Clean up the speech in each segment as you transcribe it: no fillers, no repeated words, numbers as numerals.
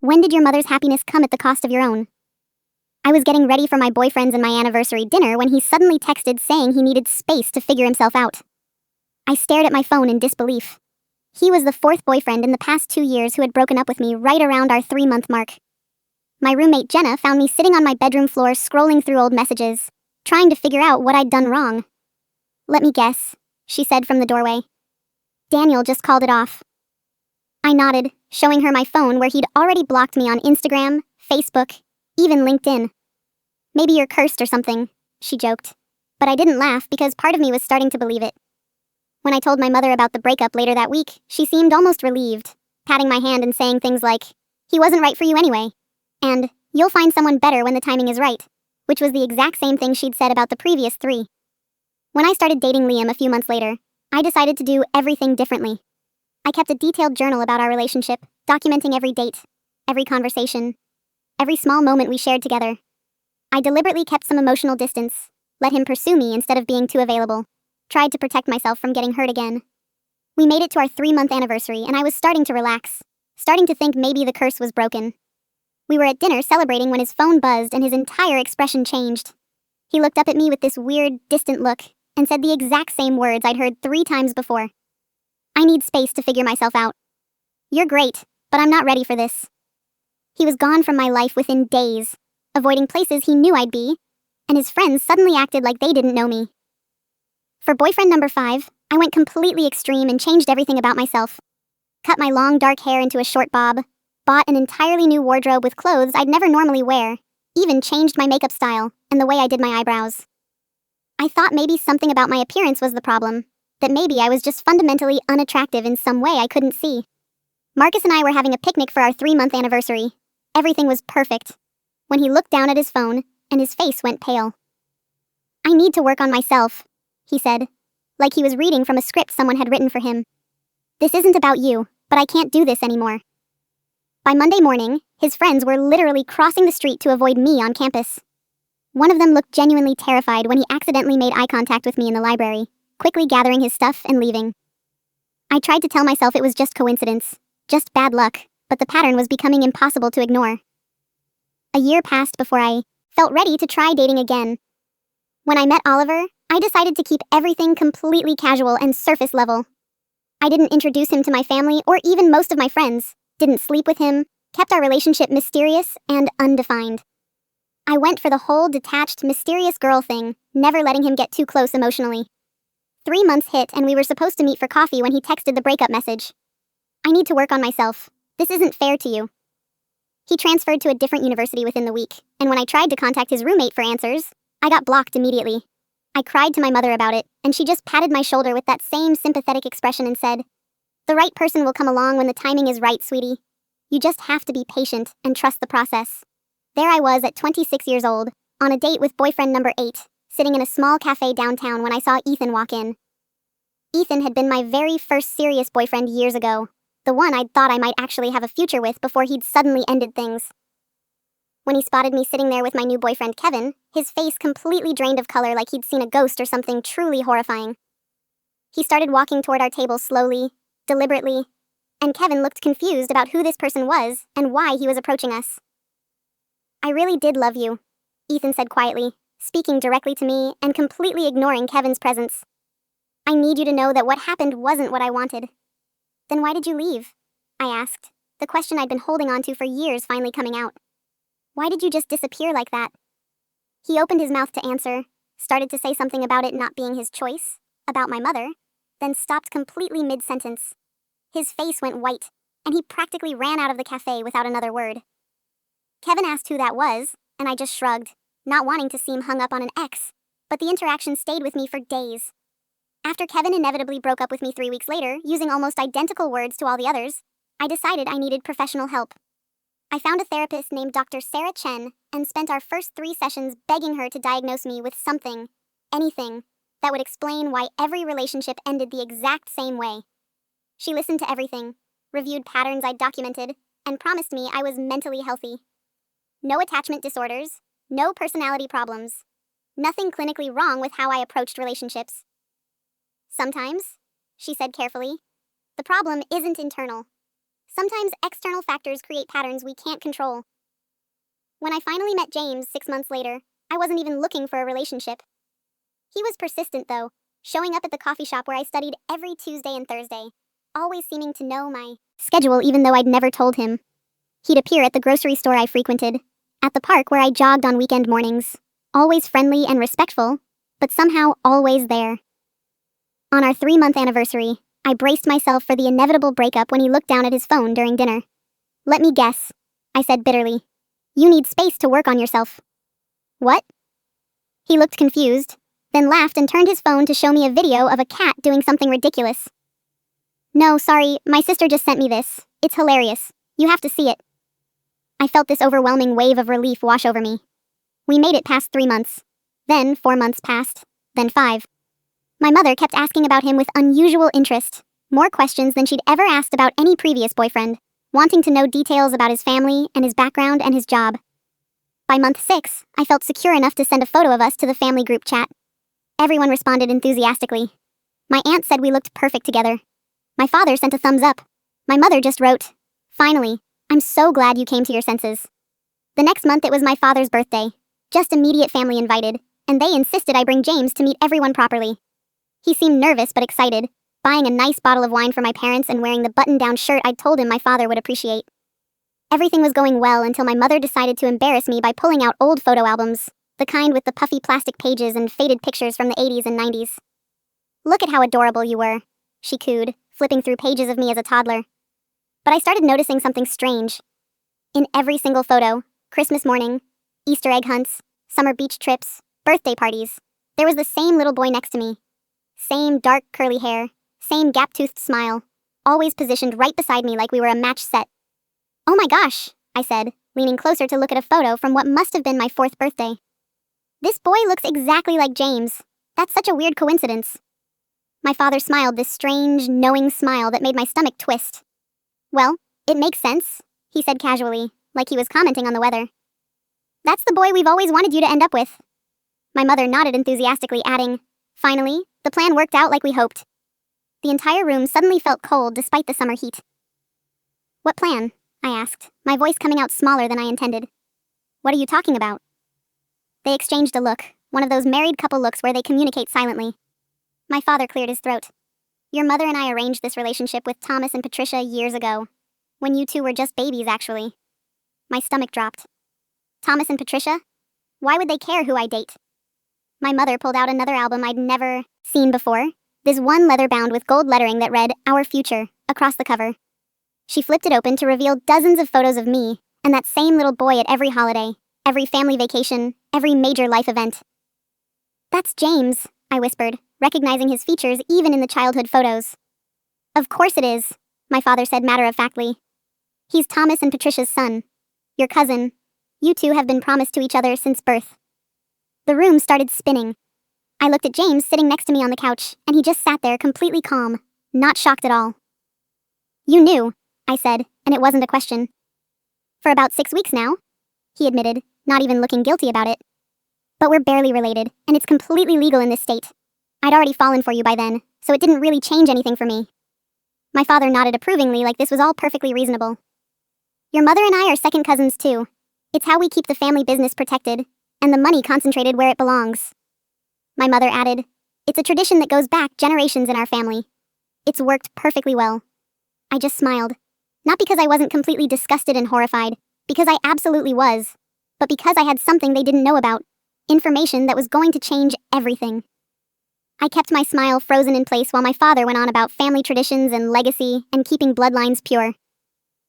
When did your mother's happiness come at the cost of your own? I was getting ready for my boyfriend's and my anniversary dinner when he suddenly texted saying he needed space to figure himself out. I stared at my phone in disbelief. He was the fourth boyfriend in the past 2 years who had broken up with me right around our 3-month mark. My roommate Jenna found me sitting on my bedroom floor scrolling through old messages, trying to figure out what I'd done wrong. "Let me guess," she said from the doorway. "Daniel just called it off." I nodded, showing her my phone where he'd already blocked me on Instagram, Facebook, even LinkedIn. "Maybe you're cursed or something," she joked. But I didn't laugh because part of me was starting to believe it. When I told my mother about the breakup later that week, she seemed almost relieved, patting my hand and saying things like, "He wasn't right for you anyway," and "You'll find someone better when the timing is right," which was the exact same thing she'd said about the previous 3. When I started dating Liam a few months later, I decided to do everything differently. I kept a detailed journal about our relationship, documenting every date, every conversation, every small moment we shared together. I deliberately kept some emotional distance, let him pursue me instead of being too available, tried to protect myself from getting hurt again. We made it to our 3-month anniversary and I was starting to relax, starting to think maybe the curse was broken. We were at dinner celebrating when his phone buzzed and his entire expression changed. He looked up at me with this weird, distant look and said the exact same words I'd heard 3 times before. "I need space to figure myself out. You're great, but I'm not ready for this." He was gone from my life within days, avoiding places he knew I'd be, and his friends suddenly acted like they didn't know me. For boyfriend number 5, I went completely extreme and changed everything about myself. Cut my long dark hair into a short bob, bought an entirely new wardrobe with clothes I'd never normally wear, even changed my makeup style and the way I did my eyebrows. I thought maybe something about my appearance was the problem, that maybe I was just fundamentally unattractive in some way I couldn't see. Marcus and I were having a picnic for our 3-month anniversary. Everything was perfect. When he looked down at his phone, and his face went pale. "I need to work on myself," he said, like he was reading from a script someone had written for him. "This isn't about you, but I can't do this anymore." By Monday morning, his friends were literally crossing the street to avoid me on campus. One of them looked genuinely terrified when he accidentally made eye contact with me in the library, quickly gathering his stuff and leaving. I tried to tell myself it was just coincidence, just bad luck, but the pattern was becoming impossible to ignore. A year passed before I felt ready to try dating again. When I met Oliver, I decided to keep everything completely casual and surface level. I didn't introduce him to my family or even most of my friends, didn't sleep with him, kept our relationship mysterious and undefined. I went for the whole detached, mysterious girl thing, never letting him get too close emotionally. 3 months hit and we were supposed to meet for coffee when he texted the breakup message. "I need to work on myself. This isn't fair to you." He transferred to a different university within the week, and when I tried to contact his roommate for answers, I got blocked immediately. I cried to my mother about it, and she just patted my shoulder with that same sympathetic expression and said, "The right person will come along when the timing is right, sweetie. You just have to be patient and trust the process." There I was at 26 years old, on a date with boyfriend number 8, sitting in a small cafe downtown when I saw Ethan walk in. Ethan had been my very first serious boyfriend years ago, the one I'd thought I might actually have a future with before he'd suddenly ended things. When he spotted me sitting there with my new boyfriend Kevin, his face completely drained of color like he'd seen a ghost or something truly horrifying. He started walking toward our table slowly, deliberately, and Kevin looked confused about who this person was and why he was approaching us. "I really did love you," Ethan said quietly, speaking directly to me and completely ignoring Kevin's presence. "I need you to know that what happened wasn't what I wanted." "Then why did you leave?" I asked, the question I'd been holding on to for years finally coming out. "Why did you just disappear like that?" He opened his mouth to answer, started to say something about it not being his choice, about my mother, then stopped completely mid-sentence. His face went white, and he practically ran out of the cafe without another word. Kevin asked who that was, and I just shrugged, not wanting to seem hung up on an ex, but the interaction stayed with me for days. After Kevin inevitably broke up with me 3 weeks later, using almost identical words to all the others, I decided I needed professional help. I found a therapist named Dr. Sarah Chen and spent our first 3 sessions begging her to diagnose me with something, anything, that would explain why every relationship ended the exact same way. She listened to everything, reviewed patterns I'd documented, and promised me I was mentally healthy. No attachment disorders, no personality problems, nothing clinically wrong with how I approached relationships. "Sometimes," she said carefully, "the problem isn't internal. Sometimes external factors create patterns we can't control. When I finally met James 6 months later, I wasn't even looking for a relationship. He was persistent, though, showing up at the coffee shop where I studied every Tuesday and Thursday, always seeming to know my schedule even though I'd never told him. He'd appear at the grocery store I frequented, at the park where I jogged on weekend mornings, always friendly and respectful, but somehow always there. On our 3-month anniversary, I braced myself for the inevitable breakup when he looked down at his phone during dinner. "Let me guess," I said bitterly. "You need space to work on yourself." "What?" He looked confused, then laughed and turned his phone to show me a video of a cat doing something ridiculous. "No, sorry, my sister just sent me this. It's hilarious. You have to see it." I felt this overwhelming wave of relief wash over me. We made it past 3 months. Then 4 months passed. Then 5. My mother kept asking about him with unusual interest, more questions than she'd ever asked about any previous boyfriend, wanting to know details about his family and his background and his job. By month 6, I felt secure enough to send a photo of us to the family group chat. Everyone responded enthusiastically. My aunt said we looked perfect together. My father sent a thumbs up. My mother just wrote, "Finally, I'm so glad you came to your senses." The next month it was my father's birthday, just immediate family invited, and they insisted I bring James to meet everyone properly. He seemed nervous but excited, buying a nice bottle of wine for my parents and wearing the button-down shirt I'd told him my father would appreciate. Everything was going well until my mother decided to embarrass me by pulling out old photo albums, the kind with the puffy plastic pages and faded pictures from the 80s and 90s. "Look at how adorable you were," she cooed, flipping through pages of me as a toddler. But I started noticing something strange. In every single photo, Christmas morning, Easter egg hunts, summer beach trips, birthday parties, there was the same little boy next to me. Same dark curly hair, same gap-toothed smile, always positioned right beside me like we were a match set. "Oh my gosh," I said, leaning closer to look at a photo from what must have been my 4th birthday. "This boy looks exactly like James. That's such a weird coincidence." My father smiled this strange, knowing smile that made my stomach twist. "Well, it makes sense," he said casually, like he was commenting on the weather. "That's the boy we've always wanted you to end up with." My mother nodded enthusiastically, adding, "Finally, the plan worked out like we hoped." The entire room suddenly felt cold despite the summer heat. "What plan?" I asked, my voice coming out smaller than I intended. "What are you talking about?" They exchanged a look, one of those married couple looks where they communicate silently. My father cleared his throat. "Your mother and I arranged this relationship with Thomas and Patricia years ago. When you two were just babies, actually." My stomach dropped. "Thomas and Patricia? Why would they care who I date?" My mother pulled out another album I'd never seen before, this one leather-bound with gold lettering that read, "Our Future," across the cover. She flipped it open to reveal dozens of photos of me and that same little boy at every holiday, every family vacation, every major life event. "That's James," I whispered, recognizing his features even in the childhood photos. "Of course it is," my father said matter-of-factly. "He's Thomas and Patricia's son. Your cousin. You two have been promised to each other since birth." The room started spinning. I looked at James sitting next to me on the couch, and he just sat there completely calm, not shocked at all. "You knew," I said, and it wasn't a question. "For about 6 weeks now," he admitted, not even looking guilty about it. "But we're barely related, and it's completely legal in this state. I'd already fallen for you by then, so it didn't really change anything for me." My father nodded approvingly like this was all perfectly reasonable. "Your mother and I are second cousins too. It's how we keep the family business protected, and the money concentrated where it belongs." My mother added, "It's a tradition that goes back generations in our family. It's worked perfectly well." I just smiled. Not because I wasn't completely disgusted and horrified, because I absolutely was, but because I had something they didn't know about, information that was going to change everything. I kept my smile frozen in place while my father went on about family traditions and legacy and keeping bloodlines pure.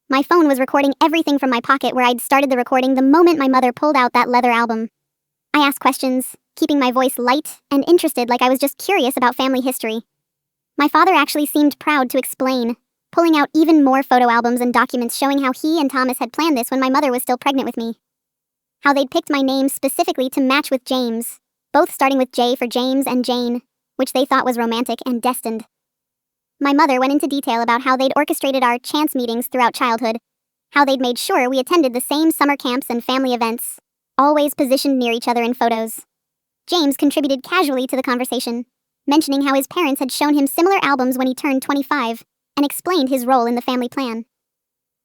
My phone was recording everything from my pocket where I'd started the recording the moment my mother pulled out that leather album. I asked questions, keeping my voice light and interested like I was just curious about family history. My father actually seemed proud to explain, pulling out even more photo albums and documents showing how he and Thomas had planned this when my mother was still pregnant with me. How they'd picked my name specifically to match with James, both starting with J for James and Jane, which they thought was romantic and destined. My mother went into detail about how they'd orchestrated our chance meetings throughout childhood, how they'd made sure we attended the same summer camps and family events, always positioned near each other in photos. James contributed casually to the conversation, mentioning how his parents had shown him similar albums when he turned 25, and explained his role in the family plan.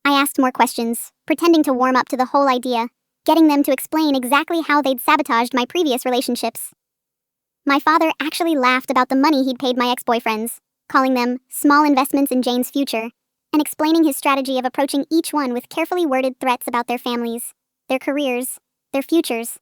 I asked more questions, pretending to warm up to the whole idea, getting them to explain exactly how they'd sabotaged my previous relationships. My father actually laughed about the money he'd paid my ex-boyfriends, calling them small investments in Jane's future, and explaining his strategy of approaching each one with carefully worded threats about their families, their careers, their futures.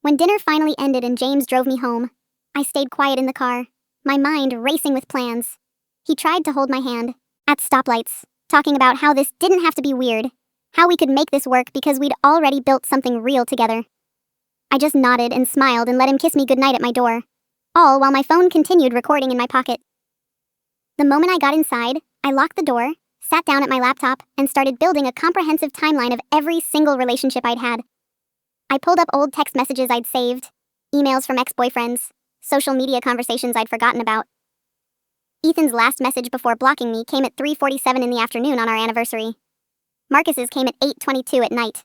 When dinner finally ended and James drove me home, I stayed quiet in the car, my mind racing with plans. He tried to hold my hand, at stoplights, talking about how this didn't have to be weird, how we could make this work because we'd already built something real together. I just nodded and smiled and let him kiss me goodnight at my door, all while my phone continued recording in my pocket. The moment I got inside, I locked the door, sat down at my laptop, and started building a comprehensive timeline of every single relationship I'd had. I pulled up old text messages I'd saved, emails from ex-boyfriends, social media conversations I'd forgotten about. Ethan's last message before blocking me came at 3:47 in the afternoon on our anniversary. Marcus's came at 8:22 at night.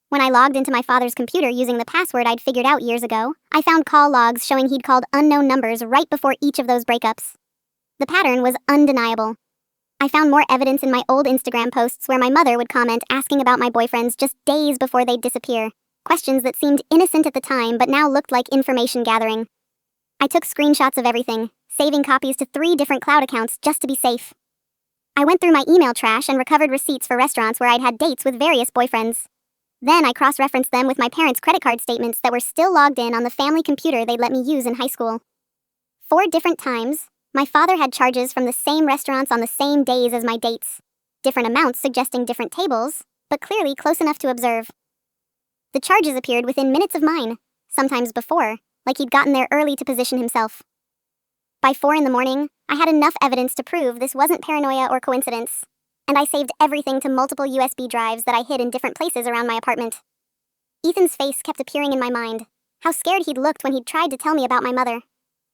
When I logged into my father's computer using the password I'd figured out years ago, I found call logs showing he'd called unknown numbers right before each of those breakups. The pattern was undeniable. I found more evidence in my old Instagram posts where my mother would comment asking about my boyfriends just days before they'd disappear, questions that seemed innocent at the time but now looked like information gathering. I took screenshots of everything, saving copies to 3 different cloud accounts just to be safe. I went through my email trash and recovered receipts for restaurants where I'd had dates with various boyfriends. Then I cross-referenced them with my parents' credit card statements that were still logged in on the family computer they'd let me use in high school. 4 different times, my father had charges from the same restaurants on the same days as my dates. Different amounts suggesting different tables, but clearly close enough to observe. The charges appeared within minutes of mine, sometimes before, like he'd gotten there early to position himself. By 4 in the morning, I had enough evidence to prove this wasn't paranoia or coincidence, and I saved everything to multiple USB drives that I hid in different places around my apartment. Ethan's face kept appearing in my mind, how scared he'd looked when he'd tried to tell me about my mother.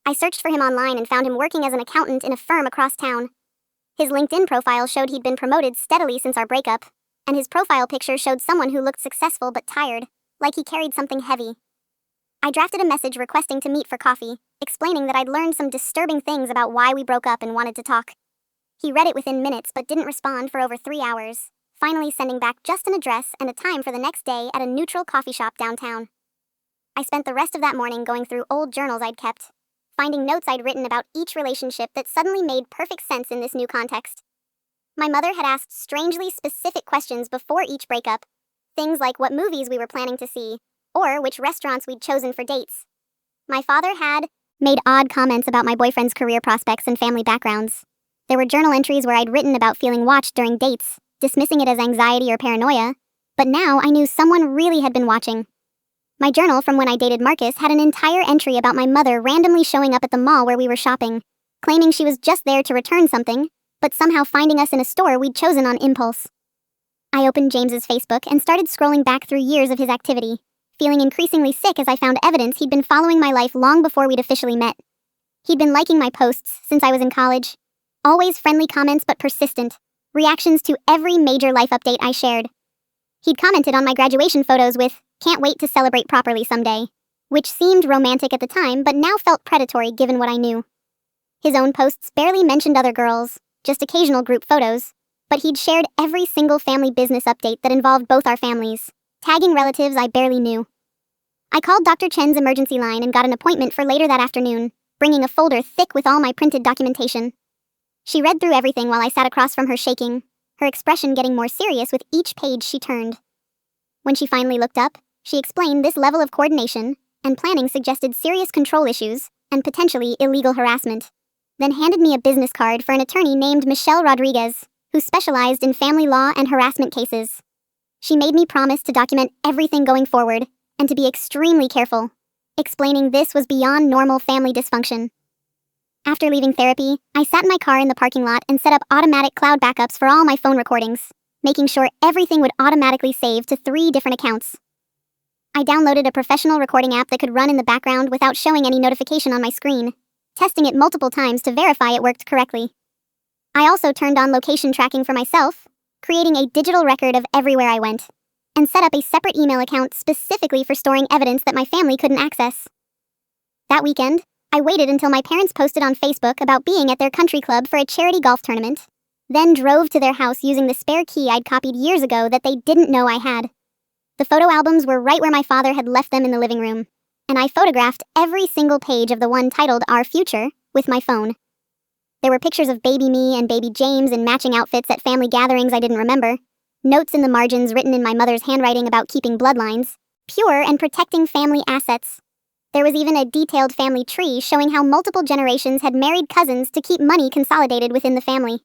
I searched for him online and found him working as an accountant in a firm across town. His LinkedIn profile showed he'd been promoted steadily since our breakup, and his profile picture showed someone who looked successful but tired, like he carried something heavy. I drafted a message requesting to meet for coffee, explaining that I'd learned some disturbing things about why we broke up and wanted to talk. He read it within minutes but didn't respond for over 3 hours, finally sending back just an address and a time for the next day at a neutral coffee shop downtown. I spent the rest of that morning going through old journals I'd kept, finding notes I'd written about each relationship that suddenly made perfect sense in this new context. My mother had asked strangely specific questions before each breakup, things like what movies we were planning to see, or which restaurants we'd chosen for dates. My father had made odd comments about my boyfriend's career prospects and family backgrounds. There were journal entries where I'd written about feeling watched during dates, dismissing it as anxiety or paranoia, but now I knew someone really had been watching. My journal from when I dated Marcus had an entire entry about my mother randomly showing up at the mall where we were shopping, claiming she was just there to return something, but somehow finding us in a store we'd chosen on impulse. I opened James's Facebook and started scrolling back through years of his activity, feeling increasingly sick as I found evidence he'd been following my life long before we'd officially met. He'd been liking my posts since I was in college. Always friendly comments but persistent, reactions to every major life update I shared. He'd commented on my graduation photos with, "Can't wait to celebrate properly someday," which seemed romantic at the time but now felt predatory given what I knew. His own posts barely mentioned other girls, just occasional group photos, but he'd shared every single family business update that involved both our families, tagging relatives I barely knew. I called Dr. Chen's emergency line and got an appointment for later that afternoon, bringing a folder thick with all my printed documentation. She read through everything while I sat across from her shaking, her expression getting more serious with each page she turned. When she finally looked up, she explained this level of coordination and planning suggested serious control issues and potentially illegal harassment, then handed me a business card for an attorney named Michelle Rodriguez, who specialized in family law and harassment cases. She made me promise to document everything going forward and to be extremely careful, explaining this was beyond normal family dysfunction. After leaving therapy, I sat in my car in the parking lot and set up automatic cloud backups for all my phone recordings, making sure everything would automatically save to 3 different accounts. I downloaded a professional recording app that could run in the background without showing any notification on my screen, testing it multiple times to verify it worked correctly. I also turned on location tracking for myself, creating a digital record of everywhere I went, and set up a separate email account specifically for storing evidence that my family couldn't access. That weekend, I waited until my parents posted on Facebook about being at their country club for a charity golf tournament, then drove to their house using the spare key I'd copied years ago that they didn't know I had. The photo albums were right where my father had left them in the living room, and I photographed every single page of the one titled Our Future with my phone. There were pictures of baby me and baby James in matching outfits at family gatherings I didn't remember, notes in the margins written in my mother's handwriting about keeping bloodlines pure and protecting family assets. There was even a detailed family tree showing how multiple generations had married cousins to keep money consolidated within the family.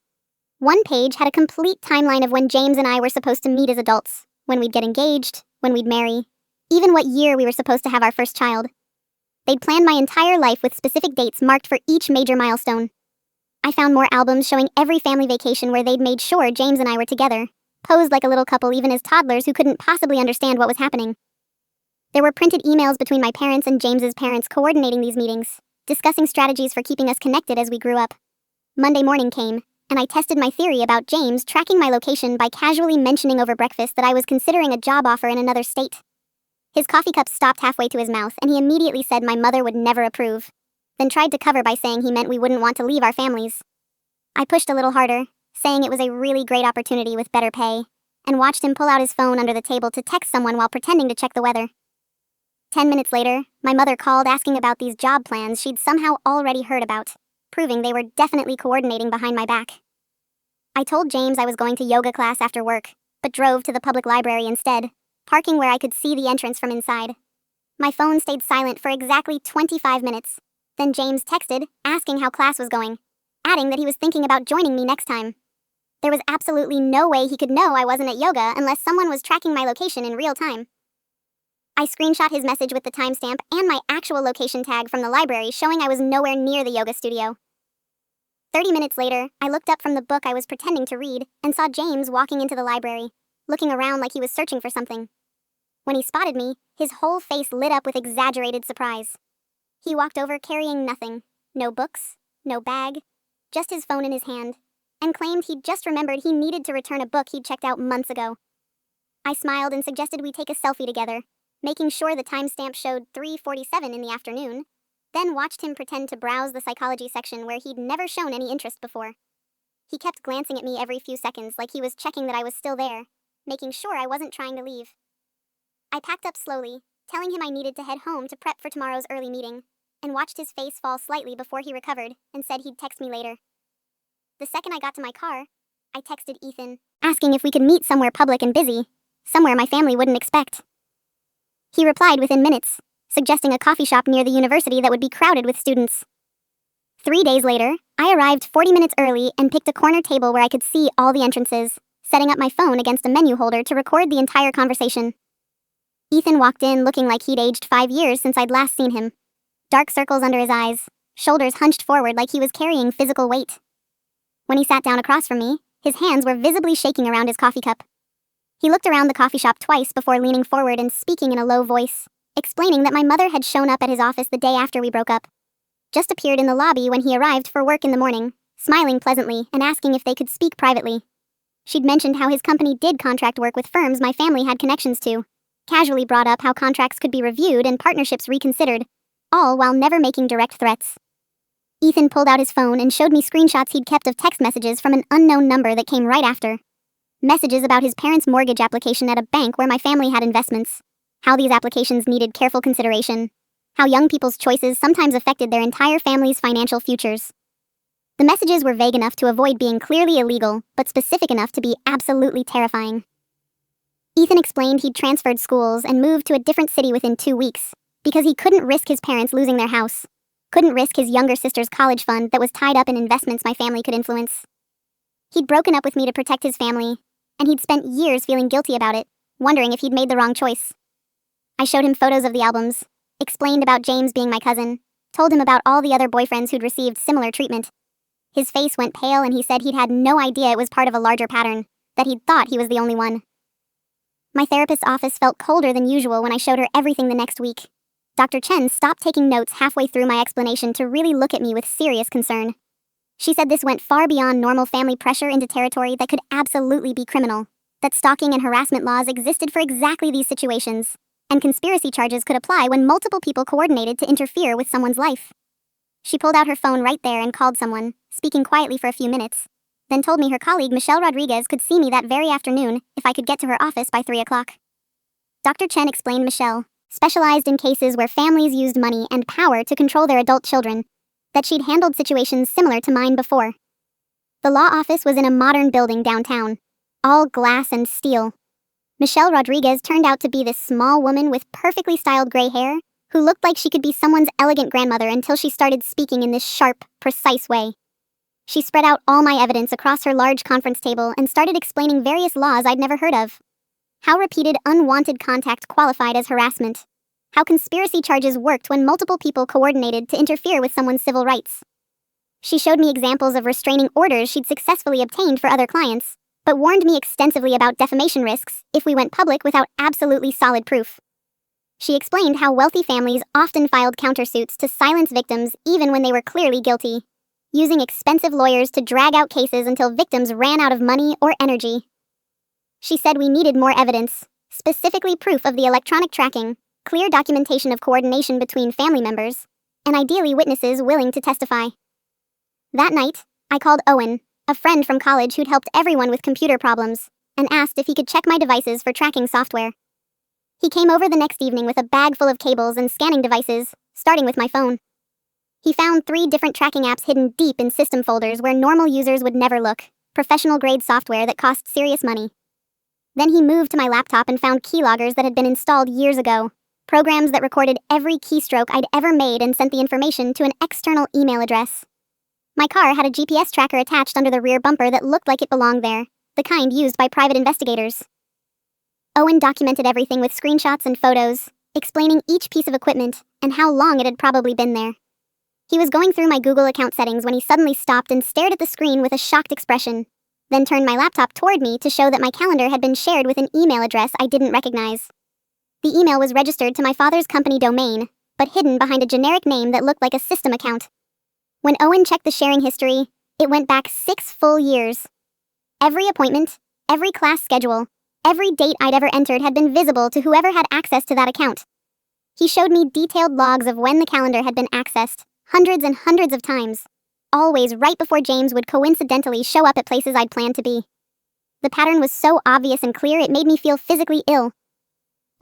One page had a complete timeline of when James and I were supposed to meet as adults, when we'd get engaged, when we'd marry, even what year we were supposed to have our first child. They'd planned my entire life with specific dates marked for each major milestone. I found more albums showing every family vacation where they'd made sure James and I were together, posed like a little couple even as toddlers who couldn't possibly understand what was happening. There were printed emails between my parents and James's parents coordinating these meetings, discussing strategies for keeping us connected as we grew up. Monday morning came, and I tested my theory about James tracking my location by casually mentioning over breakfast that I was considering a job offer in another state. His coffee cup stopped halfway to his mouth, and he immediately said my mother would never approve, then tried to cover by saying he meant we wouldn't want to leave our families. I pushed a little harder, saying it was a really great opportunity with better pay, and watched him pull out his phone under the table to text someone while pretending to check the weather. 10 minutes later, my mother called asking about these job plans she'd somehow already heard about, proving they were definitely coordinating behind my back. I told James I was going to yoga class after work, but drove to the public library instead, parking where I could see the entrance from inside. My phone stayed silent for exactly 25 minutes. Then James texted, asking how class was going, adding that he was thinking about joining me next time. There was absolutely no way he could know I wasn't at yoga unless someone was tracking my location in real time. I screenshot his message with the timestamp and my actual location tag from the library showing I was nowhere near the yoga studio. 30 minutes later, I looked up from the book I was pretending to read and saw James walking into the library, looking around like he was searching for something. When he spotted me, his whole face lit up with exaggerated surprise. He walked over carrying nothing, no books, no bag, just his phone in his hand, and claimed he'd just remembered he needed to return a book he'd checked out months ago. I smiled and suggested we take a selfie together, making sure the timestamp showed 3:47 in the afternoon, then watched him pretend to browse the psychology section where he'd never shown any interest before. He kept glancing at me every few seconds like he was checking that I was still there, making sure I wasn't trying to leave. I packed up slowly, telling him I needed to head home to prep for tomorrow's early meeting, and watched his face fall slightly before he recovered and said he'd text me later. The second I got to my car, I texted Ethan, asking if we could meet somewhere public and busy, somewhere my family wouldn't expect. He replied within minutes, suggesting a coffee shop near the university that would be crowded with students. 3 days later, I arrived 40 minutes early and picked a corner table where I could see all the entrances, setting up my phone against a menu holder to record the entire conversation. Ethan walked in looking like he'd aged 5 years since I'd last seen him. Dark circles under his eyes, shoulders hunched forward like he was carrying physical weight. When he sat down across from me, his hands were visibly shaking around his coffee cup. He looked around the coffee shop twice before leaning forward and speaking in a low voice, explaining that my mother had shown up at his office the day after we broke up. Just appeared in the lobby when he arrived for work in the morning, smiling pleasantly and asking if they could speak privately. She'd mentioned how his company did contract work with firms my family had connections to, casually brought up how contracts could be reviewed and partnerships reconsidered, all while never making direct threats. Ethan pulled out his phone and showed me screenshots he'd kept of text messages from an unknown number that came right after. Messages about his parents' mortgage application at a bank where my family had investments, how these applications needed careful consideration, how young people's choices sometimes affected their entire family's financial futures. The messages were vague enough to avoid being clearly illegal, but specific enough to be absolutely terrifying. Ethan explained he'd transferred schools and moved to a different city within 2 weeks, because he couldn't risk his parents losing their house, couldn't risk his younger sister's college fund that was tied up in investments my family could influence. He'd broken up with me to protect his family, and he'd spent years feeling guilty about it, wondering if he'd made the wrong choice. I showed him photos of the albums, explained about James being my cousin, told him about all the other boyfriends who'd received similar treatment. His face went pale and he said he'd had no idea it was part of a larger pattern, that he'd thought he was the only one. My therapist's office felt colder than usual when I showed her everything the next week. Dr. Chen stopped taking notes halfway through my explanation to really look at me with serious concern. She said this went far beyond normal family pressure into territory that could absolutely be criminal, that stalking and harassment laws existed for exactly these situations, and conspiracy charges could apply when multiple people coordinated to interfere with someone's life. She pulled out her phone right there and called someone, speaking quietly for a few minutes, then told me her colleague Michelle Rodriguez could see me that very afternoon if I could get to her office by 3 o'clock. Dr. Chen explained Michelle specialized in cases where families used money and power to control their adult children, that she'd handled situations similar to mine before. The law office was in a modern building downtown, all glass and steel. Michelle Rodriguez turned out to be this small woman with perfectly styled gray hair who looked like she could be someone's elegant grandmother until she started speaking in this sharp, precise way. She spread out all my evidence across her large conference table and started explaining various laws I'd never heard of. How repeated unwanted contact qualified as harassment. How conspiracy charges worked when multiple people coordinated to interfere with someone's civil rights. She showed me examples of restraining orders she'd successfully obtained for other clients, but warned me extensively about defamation risks if we went public without absolutely solid proof. She explained how wealthy families often filed countersuits to silence victims even when they were clearly guilty, using expensive lawyers to drag out cases until victims ran out of money or energy. She said we needed more evidence, specifically proof of the electronic tracking, clear documentation of coordination between family members, and ideally witnesses willing to testify. That night, I called Owen, a friend from college who'd helped everyone with computer problems, and asked if he could check my devices for tracking software. He came over the next evening with a bag full of cables and scanning devices, starting with my phone. He found 3 different tracking apps hidden deep in system folders where normal users would never look, professional-grade software that cost serious money. Then he moved to my laptop and found keyloggers that had been installed years ago, programs that recorded every keystroke I'd ever made and sent the information to an external email address. My car had a GPS tracker attached under the rear bumper that looked like it belonged there, the kind used by private investigators. Owen documented everything with screenshots and photos, explaining each piece of equipment and how long it had probably been there. He was going through my Google account settings when he suddenly stopped and stared at the screen with a shocked expression, then turned my laptop toward me to show that my calendar had been shared with an email address I didn't recognize. The email was registered to my father's company domain, but hidden behind a generic name that looked like a system account. When Owen checked the sharing history, it went back 6 full years. Every appointment, every class schedule, every date I'd ever entered had been visible to whoever had access to that account. He showed me detailed logs of when the calendar had been accessed, hundreds and hundreds of times, always right before James would coincidentally show up at places I'd planned to be. The pattern was so obvious and clear it made me feel physically ill.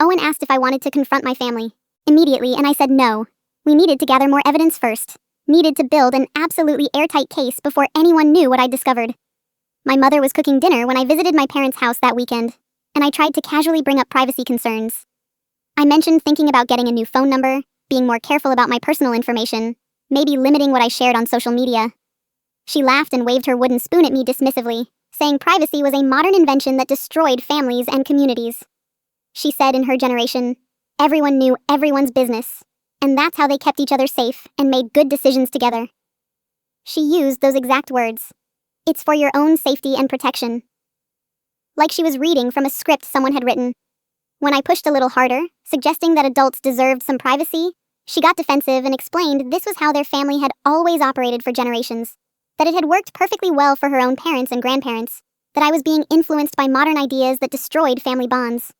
Owen asked if I wanted to confront my family immediately, and I said no. We needed to gather more evidence first. Needed to build an absolutely airtight case before anyone knew what I'd discovered. My mother was cooking dinner when I visited my parents' house that weekend, and I tried to casually bring up privacy concerns. I mentioned thinking about getting a new phone number, being more careful about my personal information, maybe limiting what I shared on social media. She laughed and waved her wooden spoon at me dismissively, saying privacy was a modern invention that destroyed families and communities. She said in her generation, everyone knew everyone's business, and that's how they kept each other safe and made good decisions together. She used those exact words. It's for your own safety and protection. Like she was reading from a script someone had written. When I pushed a little harder, suggesting that adults deserved some privacy, she got defensive and explained this was how their family had always operated for generations, that it had worked perfectly well for her own parents and grandparents, that I was being influenced by modern ideas that destroyed family bonds.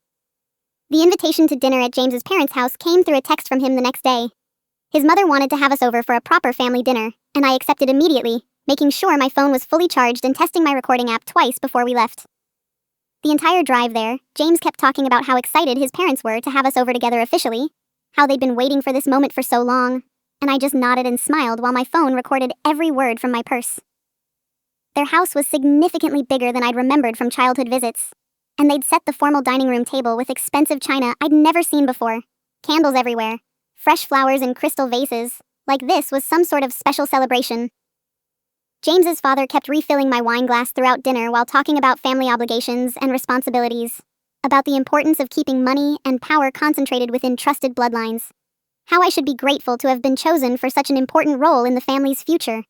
The invitation to dinner at James's parents' house came through a text from him the next day. His mother wanted to have us over for a proper family dinner, and I accepted immediately, making sure my phone was fully charged and testing my recording app twice before we left. The entire drive there, James kept talking about how excited his parents were to have us over together officially, how they'd been waiting for this moment for so long, and I just nodded and smiled while my phone recorded every word from my purse. Their house was significantly bigger than I'd remembered from childhood visits, and they'd set the formal dining room table with expensive china I'd never seen before, candles everywhere, fresh flowers in crystal vases, like this was some sort of special celebration. James's father kept refilling my wine glass throughout dinner while talking about family obligations and responsibilities, about the importance of keeping money and power concentrated within trusted bloodlines, how I should be grateful to have been chosen for such an important role in the family's future.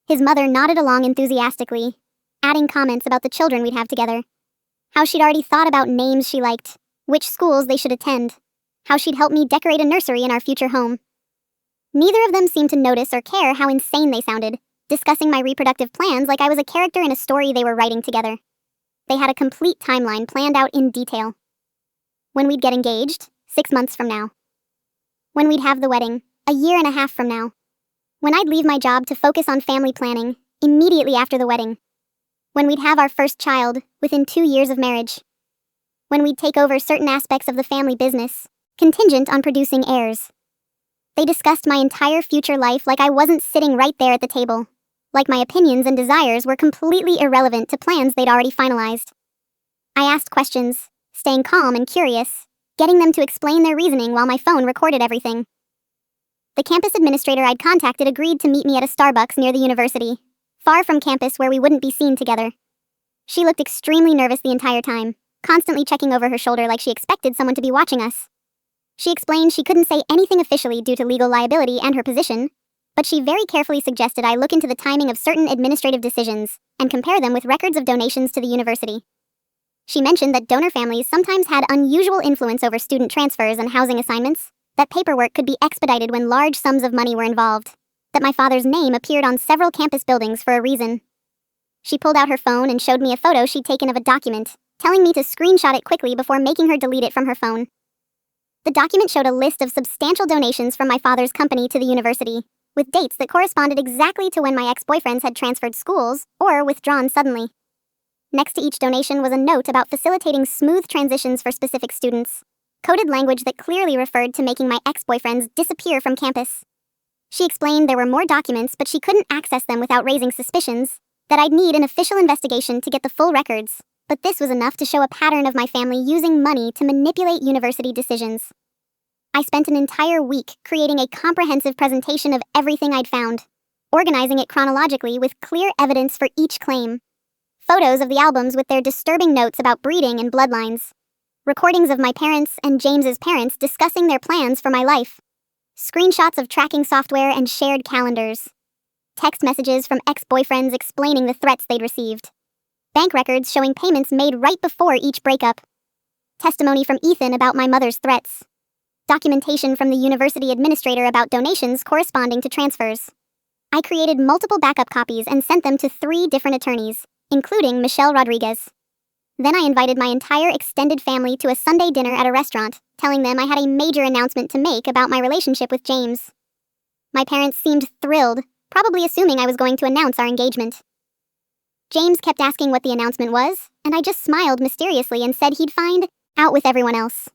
His mother nodded along enthusiastically, adding comments about the children we'd have together. How she'd already thought about names she liked, which schools they should attend, how she'd help me decorate a nursery in our future home. Neither of them seemed to notice or care how insane they sounded, discussing my reproductive plans like I was a character in a story they were writing together. They had a complete timeline planned out in detail. When we'd get engaged, 6 months from now. When we'd have the wedding, a year and a half from now. When I'd leave my job to focus on family planning, immediately after the wedding. When we'd have our first child, within 2 years of marriage. When we'd take over certain aspects of the family business, contingent on producing heirs. They discussed my entire future life like I wasn't sitting right there at the table. Like my opinions and desires were completely irrelevant to plans they'd already finalized. I asked questions, staying calm and curious, getting them to explain their reasoning while my phone recorded everything. The campus administrator I'd contacted agreed to meet me at a Starbucks near the university, far from campus where we wouldn't be seen together. She looked extremely nervous the entire time, constantly checking over her shoulder like she expected someone to be watching us. She explained she couldn't say anything officially due to legal liability and her position, but she very carefully suggested I look into the timing of certain administrative decisions and compare them with records of donations to the university. She mentioned that donor families sometimes had unusual influence over student transfers and housing assignments, that paperwork could be expedited when large sums of money were involved, that my father's name appeared on several campus buildings for a reason. She pulled out her phone and showed me a photo she'd taken of a document, telling me to screenshot it quickly before making her delete it from her phone. The document showed a list of substantial donations from my father's company to the university, with dates that corresponded exactly to when my ex-boyfriends had transferred schools or withdrawn suddenly. Next to each donation was a note about facilitating smooth transitions for specific students, coded language that clearly referred to making my ex-boyfriends disappear from campus. She explained there were more documents, but she couldn't access them without raising suspicions, that I'd need an official investigation to get the full records, but this was enough to show a pattern of my family using money to manipulate university decisions. I spent an entire week creating a comprehensive presentation of everything I'd found, organizing it chronologically with clear evidence for each claim. Photos of the albums with their disturbing notes about breeding and bloodlines. Recordings of my parents and James's parents discussing their plans for my life. Screenshots of tracking software and shared calendars. Text messages from ex-boyfriends explaining the threats they'd received. Bank records showing payments made right before each breakup. Testimony from Ethan about my mother's threats. Documentation from the university administrator about donations corresponding to transfers. I created multiple backup copies and sent them to 3 different attorneys, including Michelle Rodriguez. Then I invited my entire extended family to a Sunday dinner at a restaurant, telling them I had a major announcement to make about my relationship with James. My parents seemed thrilled, probably assuming I was going to announce our engagement. James kept asking what the announcement was, and I just smiled mysteriously and said he'd find out with everyone else.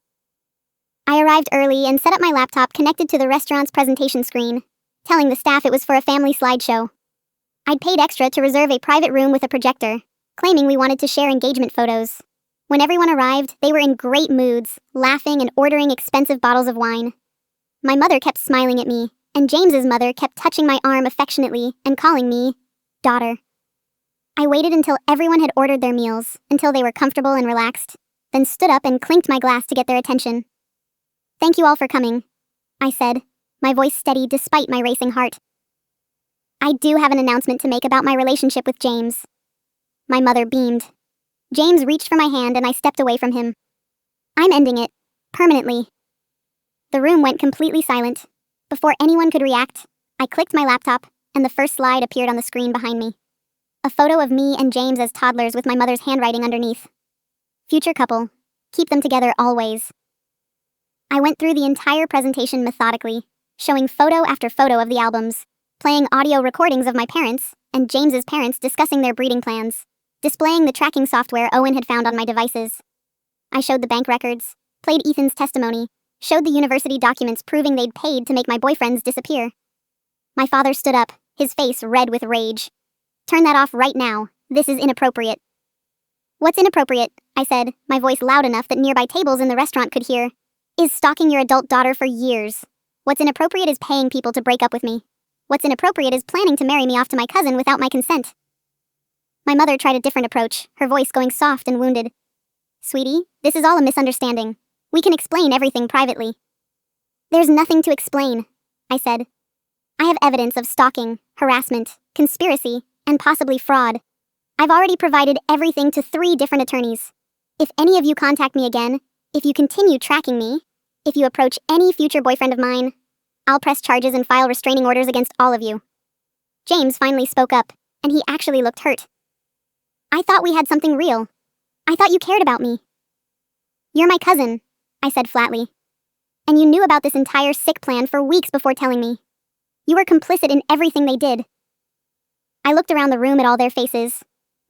I arrived early and set up my laptop connected to the restaurant's presentation screen, telling the staff it was for a family slideshow. I'd paid extra to reserve a private room with a projector, claiming we wanted to share engagement photos. When everyone arrived, they were in great moods, laughing and ordering expensive bottles of wine. My mother kept smiling at me, and James's mother kept touching my arm affectionately and calling me daughter. I waited until everyone had ordered their meals, until they were comfortable and relaxed, then stood up and clinked my glass to get their attention. "Thank you all for coming," I said, my voice steady despite my racing heart. "I do have an announcement to make about my relationship with James." My mother beamed. James reached for my hand and I stepped away from him. "I'm ending it. Permanently." The room went completely silent. Before anyone could react, I clicked my laptop, and the first slide appeared on the screen behind me. A photo of me and James as toddlers with my mother's handwriting underneath. "Future couple. Keep them together always." I went through the entire presentation methodically, showing photo after photo of the albums, playing audio recordings of my parents and James's parents discussing their breeding plans, displaying the tracking software Owen had found on my devices. I showed the bank records, played Ethan's testimony, showed the university documents proving they'd paid to make my boyfriends disappear. My father stood up, his face red with rage. "Turn that off right now. This is inappropriate." "What's inappropriate?" I said, my voice loud enough that nearby tables in the restaurant could hear. "Is stalking your adult daughter for years. What's inappropriate is paying people to break up with me. What's inappropriate is planning to marry me off to my cousin without my consent." My mother tried a different approach, her voice going soft and wounded. "Sweetie, this is all a misunderstanding. We can explain everything privately." "There's nothing to explain," I said. "I have evidence of stalking, harassment, conspiracy, and possibly fraud. I've already provided everything to 3 different attorneys. If any of you contact me again, if you continue tracking me, if you approach any future boyfriend of mine, I'll press charges and file restraining orders against all of you." James finally spoke up, and he actually looked hurt. "I thought we had something real. I thought you cared about me." "You're my cousin," I said flatly. "And you knew about this entire sick plan for weeks before telling me. You were complicit in everything they did." I looked around the room at all their faces.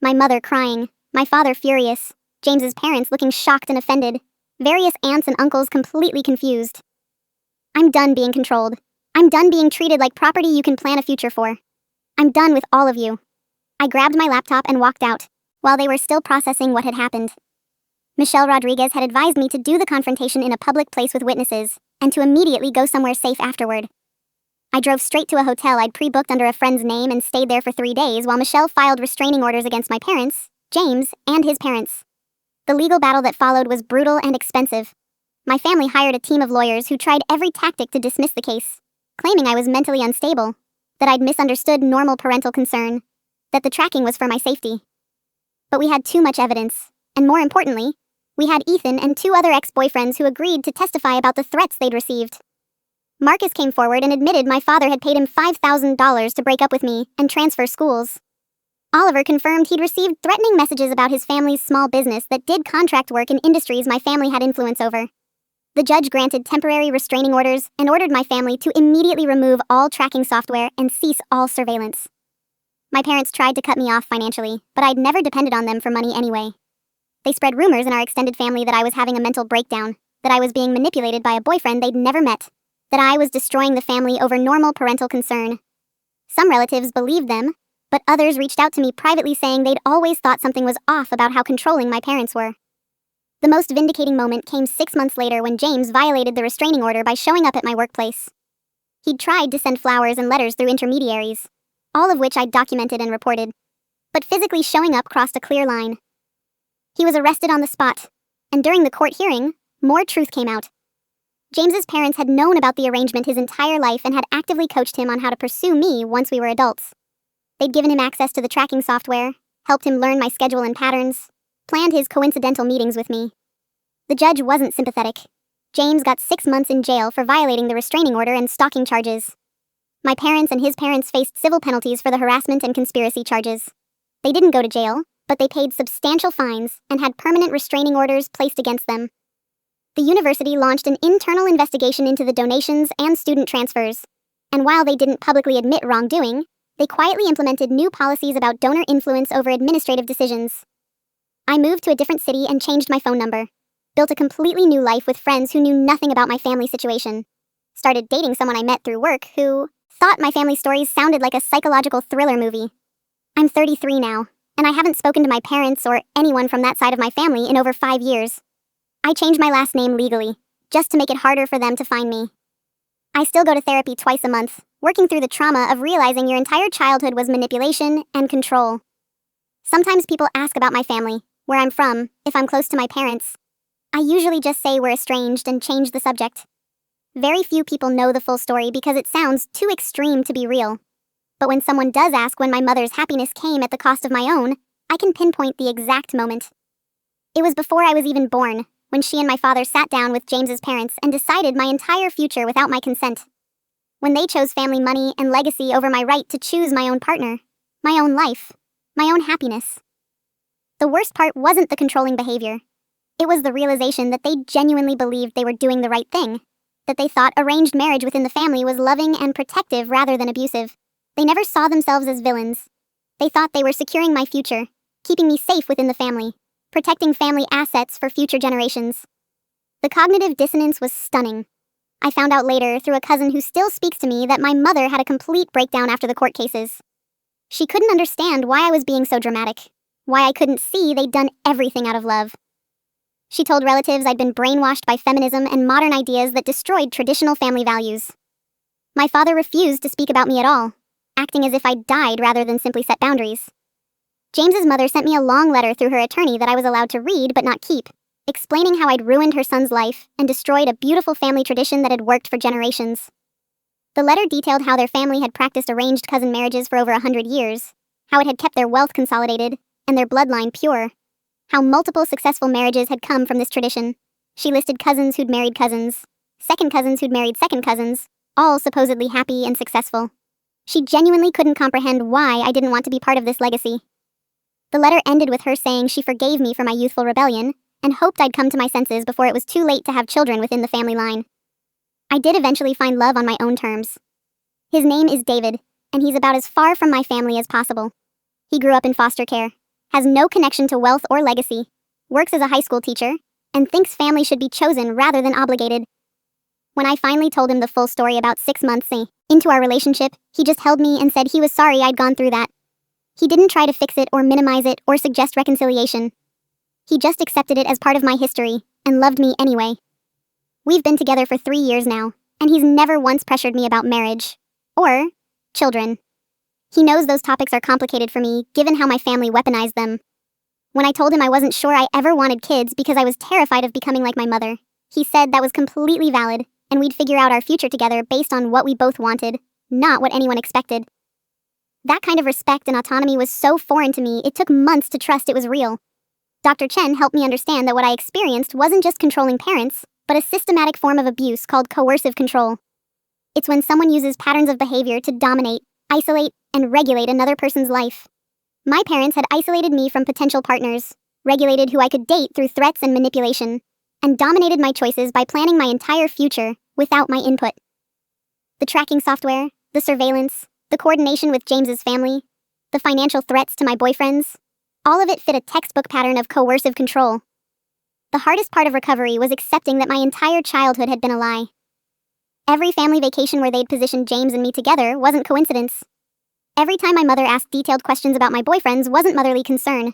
My mother crying, my father furious, James's parents looking shocked and offended, various aunts and uncles completely confused. I'm done being controlled. I'm done being treated like property you can plan a future for. I'm done with all of you. I grabbed my laptop and walked out, while they were still processing what had happened. Michelle Rodriguez had advised me to do the confrontation in a public place with witnesses, and to immediately go somewhere safe afterward. I drove straight to a hotel I'd pre-booked under a friend's name and stayed there for 3 days while Michelle filed restraining orders against my parents, James, and his parents. The legal battle that followed was brutal and expensive. My family hired a team of lawyers who tried every tactic to dismiss the case, claiming I was mentally unstable, that I'd misunderstood normal parental concern, that the tracking was for my safety. But we had too much evidence, and more importantly, we had Ethan and 2 other ex-boyfriends who agreed to testify about the threats they'd received. Marcus came forward and admitted my father had paid him $5,000 to break up with me and transfer schools. Oliver confirmed he'd received threatening messages about his family's small business that did contract work in industries my family had influence over. The judge granted temporary restraining orders and ordered my family to immediately remove all tracking software and cease all surveillance. My parents tried to cut me off financially, but I'd never depended on them for money anyway. They spread rumors in our extended family that I was having a mental breakdown, that I was being manipulated by a boyfriend they'd never met, that I was destroying the family over normal parental concern. Some relatives believed them, but others reached out to me privately saying they'd always thought something was off about how controlling my parents were. The most vindicating moment came 6 months later when James violated the restraining order by showing up at my workplace. He'd tried to send flowers and letters through intermediaries, all of which I'd documented and reported, but physically showing up crossed a clear line. He was arrested on the spot, and during the court hearing, more truth came out. James's parents had known about the arrangement his entire life and had actively coached him on how to pursue me once we were adults. They'd given him access to the tracking software, helped him learn my schedule and patterns, planned his coincidental meetings with me. The judge wasn't sympathetic. James got 6 months in jail for violating the restraining order and stalking charges. My parents and his parents faced civil penalties for the harassment and conspiracy charges. They didn't go to jail, but they paid substantial fines and had permanent restraining orders placed against them. The university launched an internal investigation into the donations and student transfers, and while they didn't publicly admit wrongdoing, they quietly implemented new policies about donor influence over administrative decisions. I moved to a different city and changed my phone number, built a completely new life with friends who knew nothing about my family situation, started dating someone I met through work who thought my family stories sounded like a psychological thriller movie. I'm 33 now, and I haven't spoken to my parents or anyone from that side of my family in over 5 years. I changed my last name legally, just to make it harder for them to find me. I still go to therapy twice a month, working through the trauma of realizing your entire childhood was manipulation and control. Sometimes people ask about my family, where I'm from, if I'm close to my parents. I usually just say we're estranged and change the subject. Very few people know the full story because it sounds too extreme to be real. But when someone does ask when my mother's happiness came at the cost of my own, I can pinpoint the exact moment. It was before I was even born, when she and my father sat down with James's parents and decided my entire future without my consent. When they chose family money and legacy over my right to choose my own partner, my own life, my own happiness. The worst part wasn't the controlling behavior. It was the realization that they genuinely believed they were doing the right thing, that they thought arranged marriage within the family was loving and protective rather than abusive. They never saw themselves as villains. They thought they were securing my future, keeping me safe within the family, protecting family assets for future generations. The cognitive dissonance was stunning. I found out later through a cousin who still speaks to me that my mother had a complete breakdown after the court cases. She couldn't understand why I was being so dramatic, why I couldn't see they'd done everything out of love. She told relatives I'd been brainwashed by feminism and modern ideas that destroyed traditional family values. My father refused to speak about me at all, acting as if I'd died rather than simply set boundaries. James's mother sent me a long letter through her attorney that I was allowed to read but not keep, explaining how I'd ruined her son's life and destroyed a beautiful family tradition that had worked for generations. The letter detailed how their family had practiced arranged cousin marriages for over 100 years, how it had kept their wealth consolidated and their bloodline pure, how multiple successful marriages had come from this tradition. She listed cousins who'd married cousins, second cousins who'd married second cousins, all supposedly happy and successful. She genuinely couldn't comprehend why I didn't want to be part of this legacy. The letter ended with her saying she forgave me for my youthful rebellion and hoped I'd come to my senses before it was too late to have children within the family line. I did eventually find love on my own terms. His name is David, and he's about as far from my family as possible. He grew up in foster care, has no connection to wealth or legacy, works as a high school teacher, and thinks family should be chosen rather than obligated. When I finally told him the full story about 6 months into our relationship, he just held me and said he was sorry I'd gone through that. He didn't try to fix it or minimize it or suggest reconciliation. He just accepted it as part of my history and loved me anyway. We've been together for 3 years now, and he's never once pressured me about marriage or children. He knows those topics are complicated for me, given how my family weaponized them. When I told him I wasn't sure I ever wanted kids because I was terrified of becoming like my mother, he said that was completely valid, and we'd figure out our future together based on what we both wanted, not what anyone expected. That kind of respect and autonomy was so foreign to me, it took months to trust it was real. Dr. Chen helped me understand that what I experienced wasn't just controlling parents, but a systematic form of abuse called coercive control. It's when someone uses patterns of behavior to dominate, isolate, and regulate another person's life. My parents had isolated me from potential partners, regulated who I could date through threats and manipulation, and dominated my choices by planning my entire future without my input. The tracking software, the surveillance, the coordination with James's family, the financial threats to my boyfriends, all of it fit a textbook pattern of coercive control. The hardest part of recovery was accepting that my entire childhood had been a lie. Every family vacation where they'd positioned James and me together wasn't coincidence. Every time my mother asked detailed questions about my boyfriends wasn't motherly concern.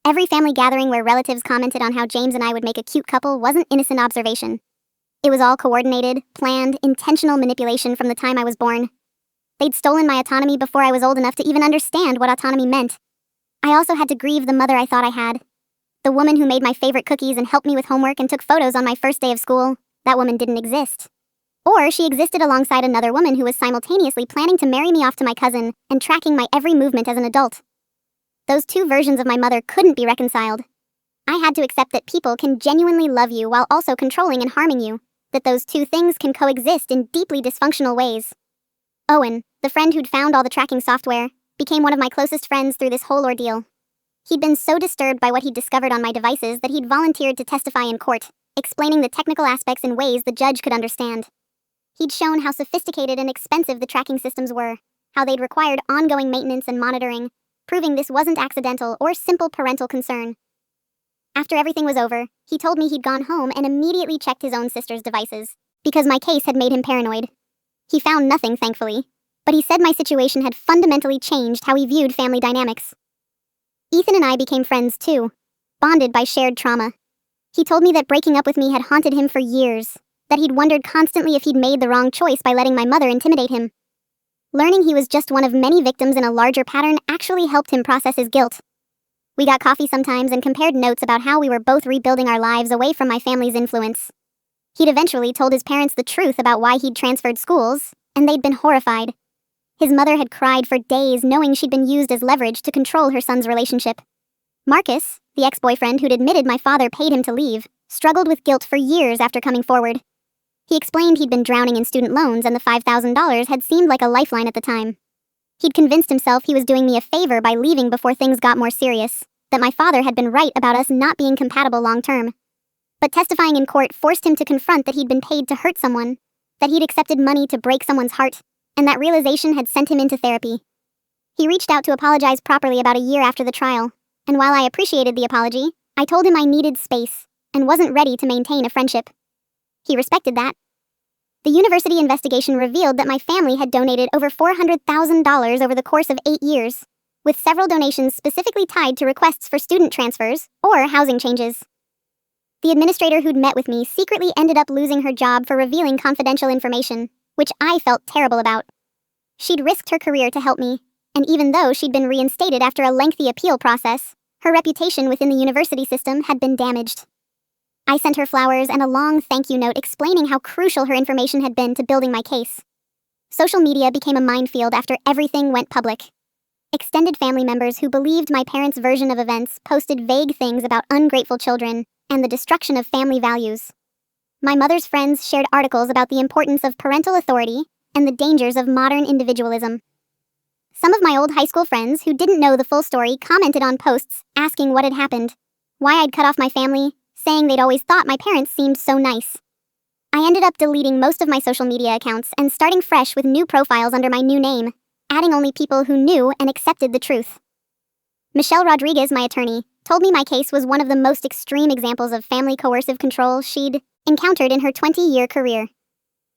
Every family gathering where relatives commented on how James and I would make a cute couple wasn't innocent observation. It was all coordinated, planned, intentional manipulation from the time I was born. They'd stolen my autonomy before I was old enough to even understand what autonomy meant. I also had to grieve the mother I thought I had. The woman who made my favorite cookies and helped me with homework and took photos on my first day of school. That woman didn't exist. Or she existed alongside another woman who was simultaneously planning to marry me off to my cousin and tracking my every movement as an adult. Those two versions of my mother couldn't be reconciled. I had to accept that people can genuinely love you while also controlling and harming you, that those two things can coexist in deeply dysfunctional ways. Owen, the friend who'd found all the tracking software, became one of my closest friends through this whole ordeal. He'd been so disturbed by what he'd discovered on my devices that he'd volunteered to testify in court, explaining the technical aspects in ways the judge could understand. He'd shown how sophisticated and expensive the tracking systems were, how they'd required ongoing maintenance and monitoring, proving this wasn't accidental or simple parental concern. After everything was over, he told me he'd gone home and immediately checked his own sister's devices, because my case had made him paranoid. He found nothing, thankfully, but he said my situation had fundamentally changed how he viewed family dynamics. Ethan and I became friends too, bonded by shared trauma. He told me that breaking up with me had haunted him for years, that he'd wondered constantly if he'd made the wrong choice by letting my mother intimidate him. Learning he was just one of many victims in a larger pattern actually helped him process his guilt. We got coffee sometimes and compared notes about how we were both rebuilding our lives away from my family's influence. He'd eventually told his parents the truth about why he'd transferred schools, and they'd been horrified. His mother had cried for days knowing she'd been used as leverage to control her son's relationship. Marcus, the ex-boyfriend who'd admitted my father paid him to leave, struggled with guilt for years after coming forward. He explained he'd been drowning in student loans and the $5,000 had seemed like a lifeline at the time. He'd convinced himself he was doing me a favor by leaving before things got more serious, that my father had been right about us not being compatible long-term. But testifying in court forced him to confront that he'd been paid to hurt someone, that he'd accepted money to break someone's heart, and that realization had sent him into therapy. He reached out to apologize properly about a year after the trial, and while I appreciated the apology, I told him I needed space and wasn't ready to maintain a friendship. He respected that. The university investigation revealed that my family had donated over $400,000 over the course of 8 years, with several donations specifically tied to requests for student transfers or housing changes. The administrator who'd met with me secretly ended up losing her job for revealing confidential information, which I felt terrible about. She'd risked her career to help me, and even though she'd been reinstated after a lengthy appeal process, her reputation within the university system had been damaged. I sent her flowers and a long thank you note explaining how crucial her information had been to building my case. Social media became a minefield after everything went public. Extended family members who believed my parents' version of events posted vague things about ungrateful children and the destruction of family values. My mother's friends shared articles about the importance of parental authority and the dangers of modern individualism. Some of my old high school friends who didn't know the full story commented on posts asking what had happened, why I'd cut off my family, saying they'd always thought my parents seemed so nice. I ended up deleting most of my social media accounts and starting fresh with new profiles under my new name, adding only people who knew and accepted the truth. Michelle Rodriguez, my attorney, told me my case was one of the most extreme examples of family coercive control she'd encountered in her 20-year career.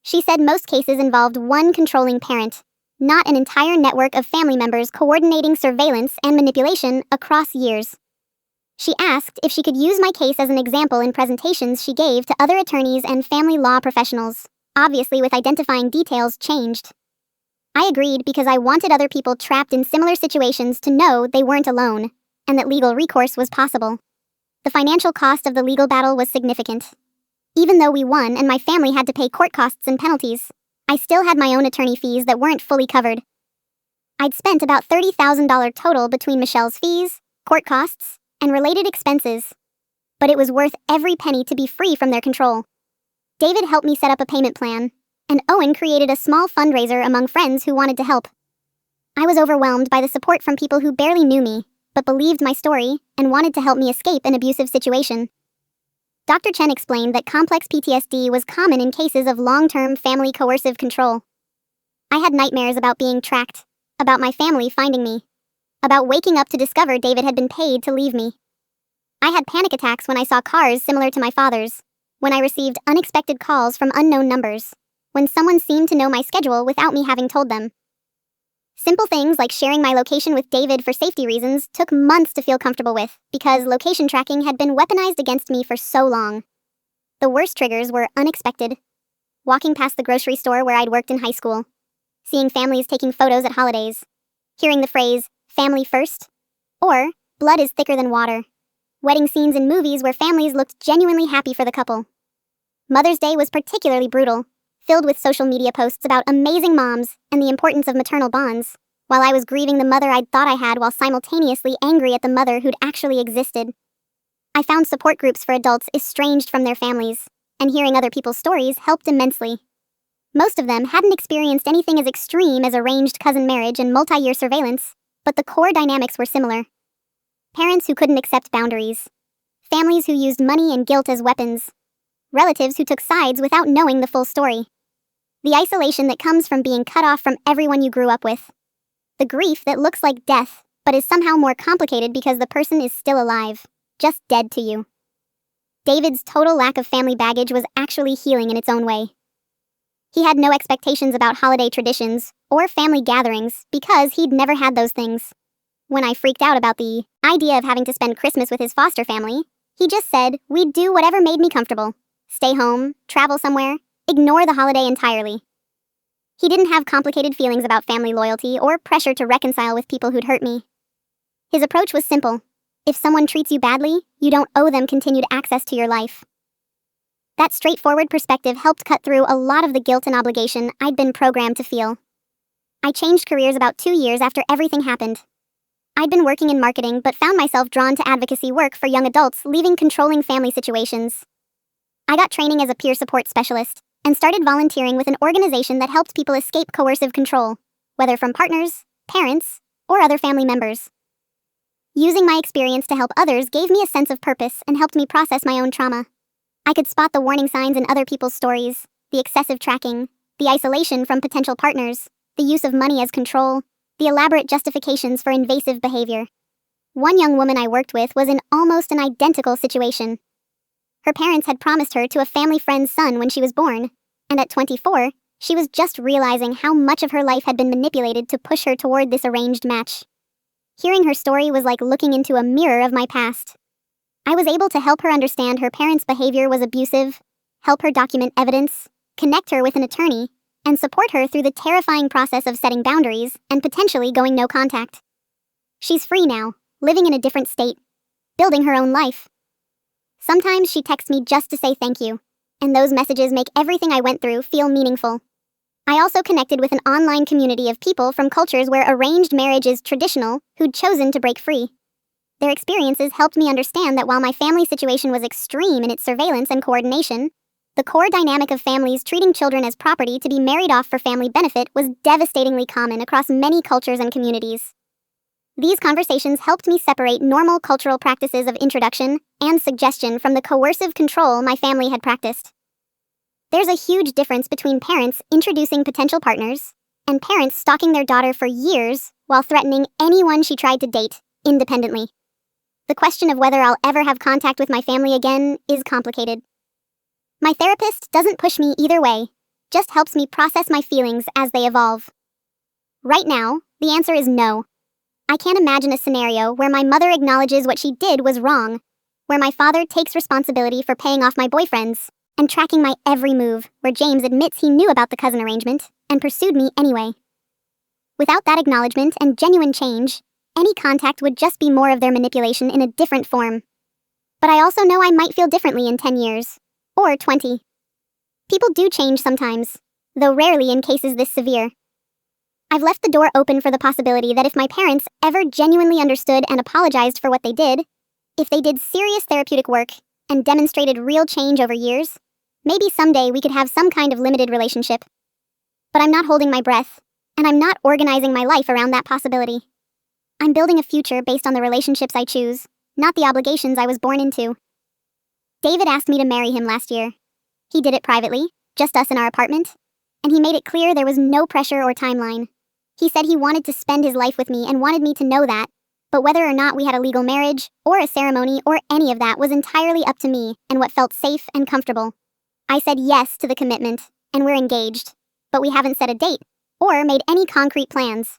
She said most cases involved one controlling parent, not an entire network of family members coordinating surveillance and manipulation across years. She asked if she could use my case as an example in presentations she gave to other attorneys and family law professionals, obviously with identifying details changed. I agreed because I wanted other people trapped in similar situations to know they weren't alone, and that legal recourse was possible. The financial cost of the legal battle was significant. Even though we won and my family had to pay court costs and penalties, I still had my own attorney fees that weren't fully covered. I'd spent about $30,000 total between Michelle's fees, court costs, and related expenses. But it was worth every penny to be free from their control. David helped me set up a payment plan, and Owen created a small fundraiser among friends who wanted to help. I was overwhelmed by the support from people who barely knew me, but believed my story and wanted to help me escape an abusive situation. Dr. Chen explained that complex PTSD was common in cases of long-term family coercive control. I had nightmares about being tracked, about my family finding me, about waking up to discover David had been paid to leave me. I had panic attacks when I saw cars similar to my father's, when I received unexpected calls from unknown numbers, when someone seemed to know my schedule without me having told them. Simple things like sharing my location with David for safety reasons took months to feel comfortable with, because location tracking had been weaponized against me for so long. The worst triggers were unexpected. Walking past the grocery store where I'd worked in high school, seeing families taking photos at holidays, hearing the phrase, family first, or blood is thicker than water. Wedding scenes in movies where families looked genuinely happy for the couple. Mother's Day was particularly brutal, filled with social media posts about amazing moms and the importance of maternal bonds, while I was grieving the mother I'd thought I had while simultaneously angry at the mother who'd actually existed. I found support groups for adults estranged from their families, and hearing other people's stories helped immensely. Most of them hadn't experienced anything as extreme as arranged cousin marriage and multi-year surveillance, but the core dynamics were similar. Parents who couldn't accept boundaries, families who used money and guilt as weapons, relatives who took sides without knowing the full story. The isolation that comes from being cut off from everyone you grew up with. The grief that looks like death, but is somehow more complicated because the person is still alive, just dead to you. David's total lack of family baggage was actually healing in its own way. He had no expectations about holiday traditions or family gatherings because he'd never had those things. When I freaked out about the idea of having to spend Christmas with his foster family, he just said we'd do whatever made me comfortable. Stay home, travel somewhere, ignore the holiday entirely. He didn't have complicated feelings about family loyalty or pressure to reconcile with people who'd hurt me. His approach was simple. If someone treats you badly, you don't owe them continued access to your life. That straightforward perspective helped cut through a lot of the guilt and obligation I'd been programmed to feel. I changed careers about 2 years after everything happened. I'd been working in marketing but found myself drawn to advocacy work for young adults leaving controlling family situations. I got training as a peer support specialist and started volunteering with an organization that helped people escape coercive control, whether from partners, parents, or other family members. Using my experience to help others gave me a sense of purpose and helped me process my own trauma. I could spot the warning signs in other people's stories, the excessive tracking, the isolation from potential partners, the use of money as control, the elaborate justifications for invasive behavior. One young woman I worked with was in almost an identical situation. Her parents had promised her to a family friend's son when she was born, and at 24, she was just realizing how much of her life had been manipulated to push her toward this arranged match. Hearing her story was like looking into a mirror of my past. I was able to help her understand her parents' behavior was abusive, help her document evidence, connect her with an attorney, and support her through the terrifying process of setting boundaries and potentially going no contact. She's free now, living in a different state, building her own life. Sometimes she texts me just to say thank you, and those messages make everything I went through feel meaningful. I also connected with an online community of people from cultures where arranged marriage is traditional who'd chosen to break free. Their experiences helped me understand that while my family situation was extreme in its surveillance and coordination, the core dynamic of families treating children as property to be married off for family benefit was devastatingly common across many cultures and communities. These conversations helped me separate normal cultural practices of introduction and suggestion from the coercive control my family had practiced. There's a huge difference between parents introducing potential partners and parents stalking their daughter for years while threatening anyone she tried to date, independently. The question of whether I'll ever have contact with my family again is complicated. My therapist doesn't push me either way, just helps me process my feelings as they evolve. Right now, the answer is no. I can't imagine a scenario where my mother acknowledges what she did was wrong, where my father takes responsibility for paying off my boyfriends and tracking my every move, where James admits he knew about the cousin arrangement and pursued me anyway. Without that acknowledgement and genuine change, any contact would just be more of their manipulation in a different form. But I also know I might feel differently in 10 years. Or 20. People do change sometimes, though rarely in cases this severe. I've left the door open for the possibility that if my parents ever genuinely understood and apologized for what they did, if they did serious therapeutic work and demonstrated real change over years, maybe someday we could have some kind of limited relationship. But I'm not holding my breath, and I'm not organizing my life around that possibility. I'm building a future based on the relationships I choose, not the obligations I was born into. David asked me to marry him last year. He did it privately, just us in our apartment, and he made it clear there was no pressure or timeline. He said he wanted to spend his life with me and wanted me to know that, but whether or not we had a legal marriage, or a ceremony, or any of that was entirely up to me and what felt safe and comfortable. I said yes to the commitment, and we're engaged, but we haven't set a date, or made any concrete plans.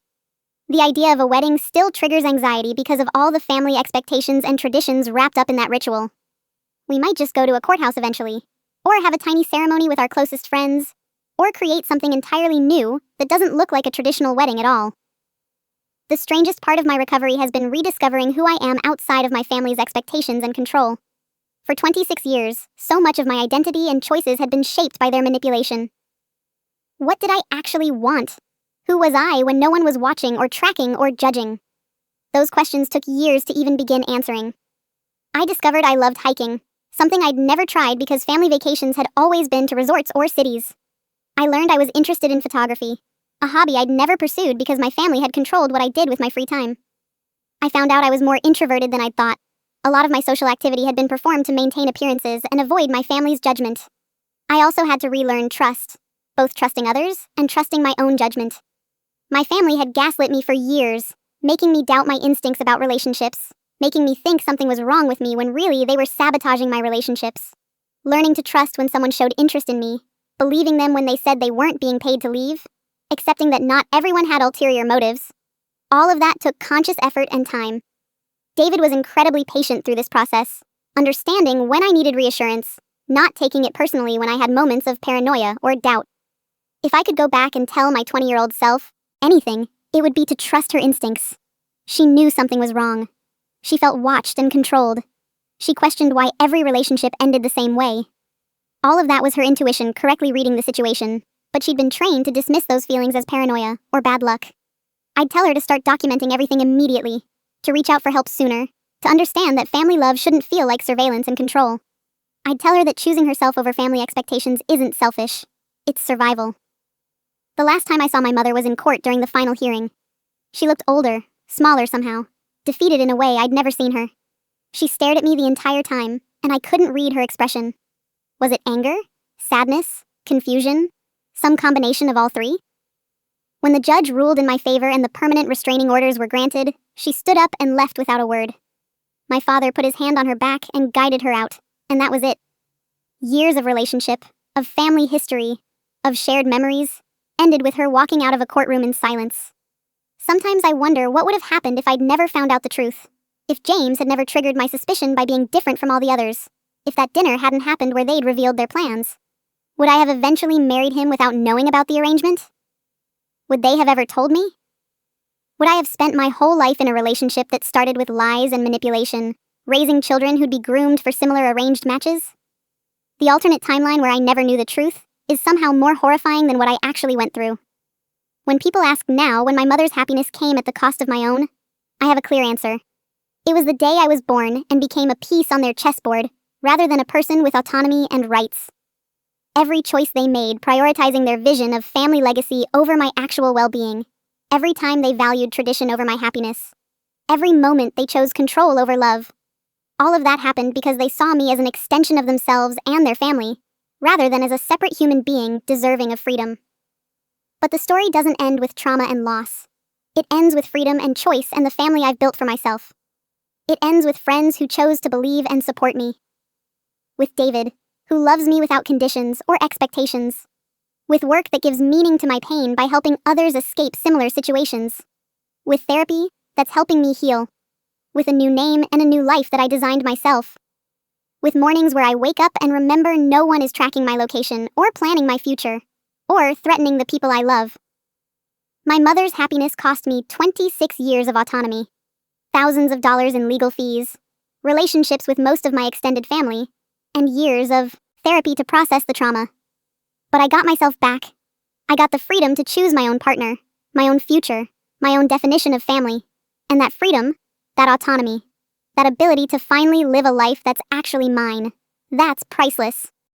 The idea of a wedding still triggers anxiety because of all the family expectations and traditions wrapped up in that ritual. We might just go to a courthouse eventually, or have a tiny ceremony with our closest friends, or create something entirely new that doesn't look like a traditional wedding at all. The strangest part of my recovery has been rediscovering who I am outside of my family's expectations and control. For 26 years, so much of my identity and choices had been shaped by their manipulation. What did I actually want? Who was I when no one was watching or tracking or judging? Those questions took years to even begin answering. I discovered I loved hiking, something I'd never tried because family vacations had always been to resorts or cities. I learned I was interested in photography, a hobby I'd never pursued because my family had controlled what I did with my free time. I found out I was more introverted than I'd thought. A lot of my social activity had been performed to maintain appearances and avoid my family's judgment. I also had to relearn trust, both trusting others and trusting my own judgment. My family had gaslit me for years, making me doubt my instincts about relationships, making me think something was wrong with me when really they were sabotaging my relationships. Learning to trust when someone showed interest in me, believing them when they said they weren't being paid to leave, accepting that not everyone had ulterior motives. All of that took conscious effort and time. David was incredibly patient through this process, understanding when I needed reassurance, not taking it personally when I had moments of paranoia or doubt. If I could go back and tell my 20-year-old self anything, it would be to trust her instincts. She knew something was wrong. She felt watched and controlled. She questioned why every relationship ended the same way. All of that was her intuition correctly reading the situation, but she'd been trained to dismiss those feelings as paranoia or bad luck. I'd tell her to start documenting everything immediately, to reach out for help sooner, to understand that family love shouldn't feel like surveillance and control. I'd tell her that choosing herself over family expectations isn't selfish. It's survival. The last time I saw my mother was in court during the final hearing. She looked older, smaller somehow, defeated in a way I'd never seen her. She stared at me the entire time, and I couldn't read her expression. Was it anger? Sadness? Confusion? Some combination of all three? When the judge ruled in my favor and the permanent restraining orders were granted, she stood up and left without a word. My father put his hand on her back and guided her out, and that was it. Years of relationship, of family history, of shared memories, ended with her walking out of a courtroom in silence. Sometimes I wonder what would have happened if I'd never found out the truth. If James had never triggered my suspicion by being different from all the others. If that dinner hadn't happened where they'd revealed their plans. Would I have eventually married him without knowing about the arrangement? Would they have ever told me? Would I have spent my whole life in a relationship that started with lies and manipulation, raising children who'd be groomed for similar arranged matches? The alternate timeline where I never knew the truth is somehow more horrifying than what I actually went through. When people ask now when my mother's happiness came at the cost of my own, I have a clear answer. It was the day I was born and became a piece on their chessboard, rather than a person with autonomy and rights. Every choice they made prioritizing their vision of family legacy over my actual well-being. Every time they valued tradition over my happiness. Every moment they chose control over love. All of that happened because they saw me as an extension of themselves and their family, rather than as a separate human being deserving of freedom. But the story doesn't end with trauma and loss. It ends with freedom and choice and the family I've built for myself. It ends with friends who chose to believe and support me. With David, who loves me without conditions or expectations. With work that gives meaning to my pain by helping others escape similar situations. With therapy that's helping me heal. With a new name and a new life that I designed myself. With mornings where I wake up and remember no one is tracking my location or planning my future, or threatening the people I love. My mother's happiness cost me 26 years of autonomy, thousands of dollars in legal fees, relationships with most of my extended family, and years of therapy to process the trauma. But I got myself back. I got the freedom to choose my own partner, my own future, my own definition of family. And that freedom, that autonomy, that ability to finally live a life that's actually mine, that's priceless.